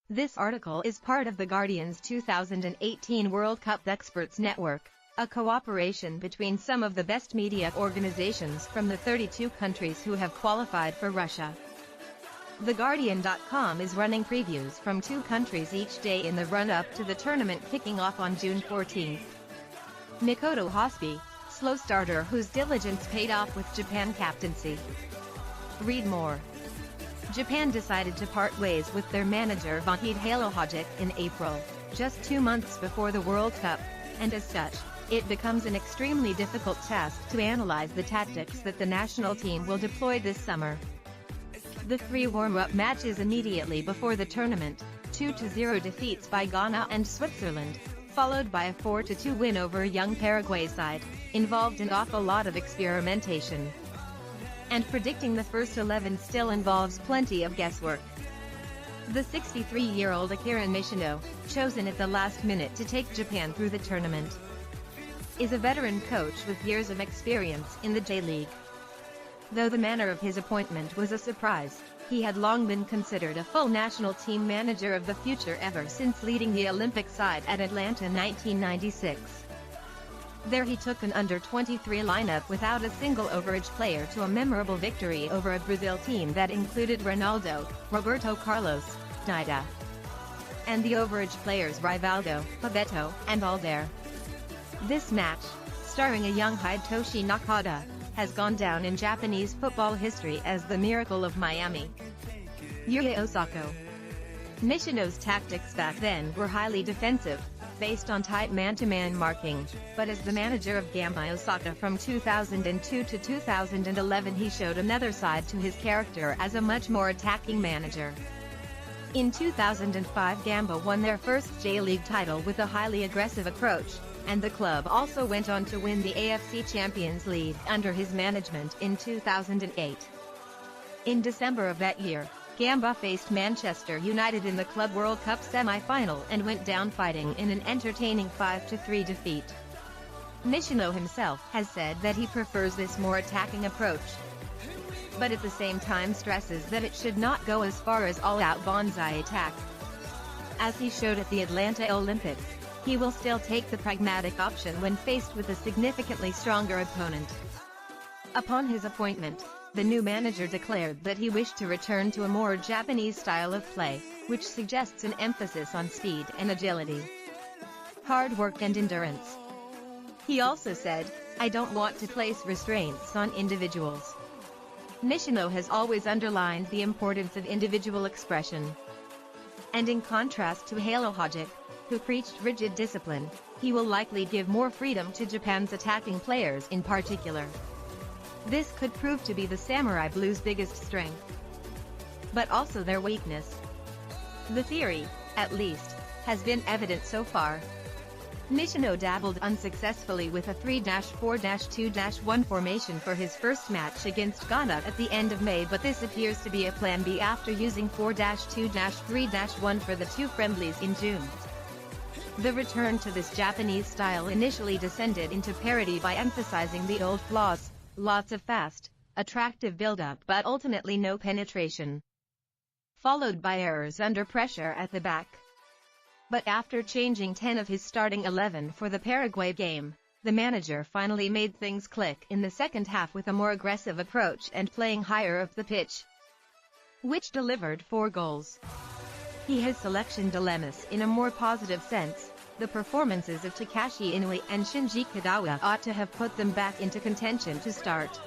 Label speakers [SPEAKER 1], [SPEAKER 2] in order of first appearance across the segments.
[SPEAKER 1] This article is part of The Guardian's 2018 World Cup Experts Network, a cooperation between some of the best media organizations from the 32 countries who have qualified for Russia. TheGuardian.com is running previews from 2 countries each day in the run-up to the tournament kicking off on June 14. Mikoto Hospi, slow starter whose diligence paid off with Japan captaincy. Read more. Japan decided to part ways with their manager Vahid Halilhodzic in April, just 2 months before the World Cup, and as such, it becomes an extremely difficult task to analyze the tactics that the national team will deploy this summer. The 3 warm-up matches immediately before the tournament, 2-0 defeats by Ghana and Switzerland, followed by a 4-2 win over a young Paraguay side, involved an awful lot of experimentation. And predicting the first 11 still involves plenty of guesswork. The 63-year-old Akira Nishino, chosen at the last minute to take Japan through the tournament, is a veteran coach with years of experience in the J-League. Though the manner of his appointment was a surprise, he had long been considered a full national team manager of the future ever since leading the Olympic side at Atlanta 1996. There he took an under-23 lineup without a single overage player to a memorable victory over a Brazil team that included Ronaldo, Roberto Carlos, Dida, and the overage players Rivaldo, Bebeto, and Alder. This match, starring a young Hidetoshi Nakata, has gone down in Japanese football history as the Miracle of Miami. Yuri Osako. Nishino's tactics back then were highly defensive, based on tight man-to-man marking, but as the manager of Gamba Osaka from 2002 to 2011 he showed another side to his character as a much more attacking manager. In 2005 Gamba won their first J-League title with a highly aggressive approach, and the club also went on to win the AFC Champions League under his management in 2008. In December of that year, Gamba faced Manchester United in the Club World Cup semi-final and went down fighting in an entertaining 5-3 defeat. Nishino himself has said that he prefers this more attacking approach, but at the same time stresses that it should not go as far as all-out bonsai attack. As he showed at the Atlanta Olympics, he will still take the pragmatic option when faced with a significantly stronger opponent. Upon his appointment, the new manager declared that he wished to return to a more Japanese style of play, which suggests an emphasis on speed and agility, hard work and endurance. He also said, "I don't want to place restraints on individuals." Nishino has always underlined the importance of individual expression. And in contrast to Halilhodzic, who preached rigid discipline, he will likely give more freedom to Japan's attacking players in particular. This could prove to be the Samurai Blues' biggest strength, but also their weakness. The theory, at least, has been evident so far. Nishino dabbled unsuccessfully with a 3-4-2-1 formation for his first match against Ghana at the end of May, but this appears to be a plan B after using 4-2-3-1 for the 2 friendlies in June. The return to this Japanese style initially descended into parody by emphasizing the old flaws, lots of fast, attractive build-up but ultimately no penetration, followed by errors under pressure at the back. But after changing 10 of his starting 11 for the Paraguay game, the manager finally made things click in the second half with a more aggressive approach and playing higher up the pitch, which delivered 4 goals. He has selection dilemmas in a more positive sense. The performances of Takashi Inoue and Shinji Kagawa ought to have put them back into contention to start.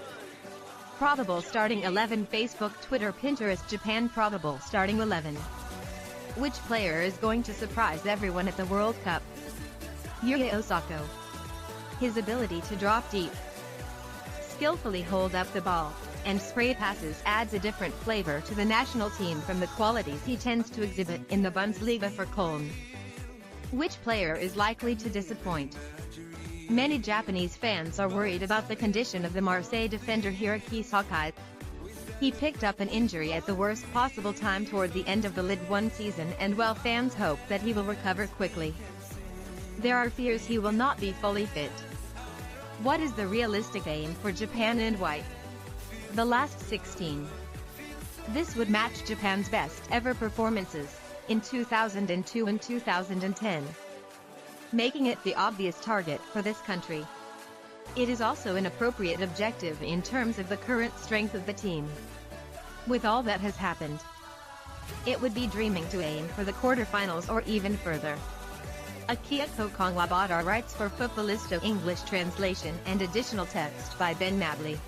[SPEAKER 1] Probable starting 11 Facebook, Twitter, Pinterest. Japan Probable starting 11. Which player is going to surprise everyone at the World Cup? Yuri Osako. His ability to drop deep, skillfully hold up the ball, and spray passes adds a different flavor to the national team from the qualities he tends to exhibit in the Bundesliga for Köln. Which player is likely to disappoint? Many Japanese fans are worried about the condition of the Marseille defender Hiroki Sakai. He picked up an injury at the worst possible time toward the end of the Ligue 1 season, and while fans hope that he will recover quickly, there are fears he will not be fully fit. What is the realistic aim for Japan and white? The last 16. This would match Japan's best ever performances, in 2002 and 2010, making it the obvious target for this country. It is also an appropriate objective in terms of the current strength of the team. With all that has happened, it would be dreaming to aim for the quarterfinals or even further. Akira Nishino bought our rights for Futbolisto English translation and additional text by Ben Mabley.